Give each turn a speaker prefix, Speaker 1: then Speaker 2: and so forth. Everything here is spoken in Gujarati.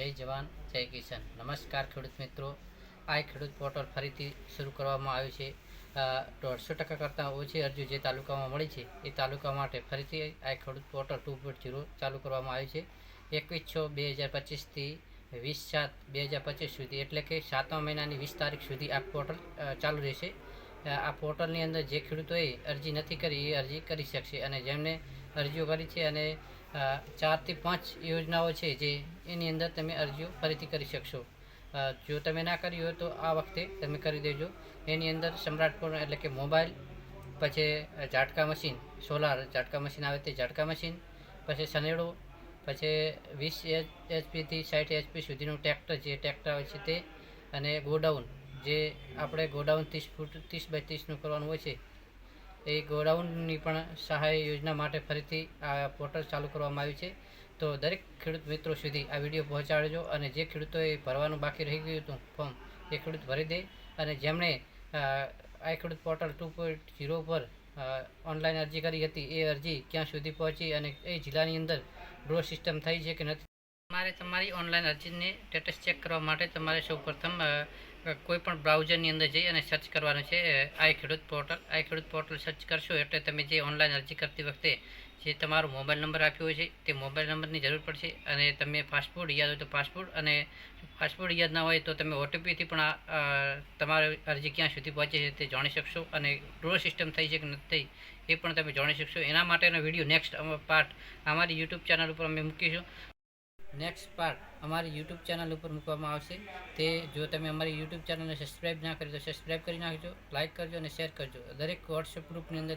Speaker 1: જય જવાન જય કિસાન। નમસ્કાર ખેડૂત મિત્રો। આ ખેડૂત પોર્ટલ ફરીથી શરૂ કરવામાં આવ્યું છે। 150% કરતાં ઓછી અરજી જે તાલુકામાં મળી છે એ તાલુકા માટે ફરીથી આ ખેડૂત પોર્ટલ 2.0 ચાલુ કરવામાં આવ્યું છે। 21/6/2025થી 20/7/2025 સુધી એટલે કે 7મા મહિનાની 20 તારીખ સુધી આ પોર્ટલ ચાલુ રહેશે। આ પોર્ટલની અંદર જે ખેડૂતોએ અરજી નથી કરી એ અરજી કરી શકશે, અને જેમને અરજીઓ કરી છે અને 4 થી 5 યોજનાઓ છે જે એની અંદર તમે અરજીઓ ફરીથી કરી શકશો। જો તમે ના કરી હોય તો આ વખતે તમે કરી દેજો। એની અંદર સમ્રાટપુર એટલે કે મોબાઈલ, પછી ઝાટકા મશીન, સોલાર ઝાટકા મશીન આવે તે ઝાટકા મશીન, પછી સનેડો, પછી 20 HP થી 60 HP સુધીનું ટ્રેક્ટર જે ટ્રેક્ટર આવે છે તે, અને ગોડાઉન જે આપણે ગોડાઉન 30 ફૂટ 30x30નું કરવાનું હોય છે એ ગોડાઉનની પણ સહાય યોજના માટે ફરીથી આ પોર્ટલ ચાલુ કરવામાં આવ્યું છે। તો દરેક ખેડૂત મિત્રો સુધી આ વિડીયો પહોંચાડજો, અને જે ખેડૂતોએ ભરવાનું બાકી રહી ગયું હતું ફોર્મ એ ખેડૂત ભરી દે, અને જેમણે આ ખેડૂત પોર્ટલ 2.0 પર ઓનલાઈન અરજી કરી હતી એ અરજી ક્યાં સુધી પહોંચી અને એ જિલ્લાની અંદર ડ્રો સિસ્ટમ થઈ છે કે નથી। તમારે તમારી ઓનલાઈન અરજીને સ્ટેટસ ચેક કરવા માટે તમારે સૌપ્રથમ કોઈ પણ બ્રાઉઝરની અંદર જઈ અને સર્ચ કરવાનું છે આ ખેડૂત પોર્ટલ। આ ખેડૂત પોર્ટલ સર્ચ કરશો એટલે તમે જે ઓનલાઈન અરજી કરતી વખતે જે તમારો મોબાઈલ નંબર આપ્યો હોય છે તે મોબાઈલ નંબરની જરૂર પડશે, અને તમે પાસપોર્ટ યાદ હોય તો પાસપોર્ટ, અને પાસપોર્ટ યાદ ના હોય તો તમે OTPથી પણ તમારી અરજી ક્યાં સુધી પહોંચે છે તે જાણી શકશો, અને ડ્રો સિસ્ટમ થઈ છે કે નથી થઈ એ પણ તમે જાણી શકશો। એના માટેનો વિડીયો નેક્સ્ટ પાર્ટ અમારી યુટ્યુબ ચેનલ ઉપર અમે મૂકીશું। નેક્સ્ટ પાર્ટ અમારી યુટ્યુબ ચેનલ ઉપર મૂકવામાં આવશે। તે જો તમે અમારી યુટ્યુબ ચેનલને સબસ્ક્રાઈબ ના કરી તો સબસ્ક્રાઈબ કરી નાખજો, લાઇક કરજો અને શેર કરજો। દરેક વોટ્સએપ ગ્રુપની અંદર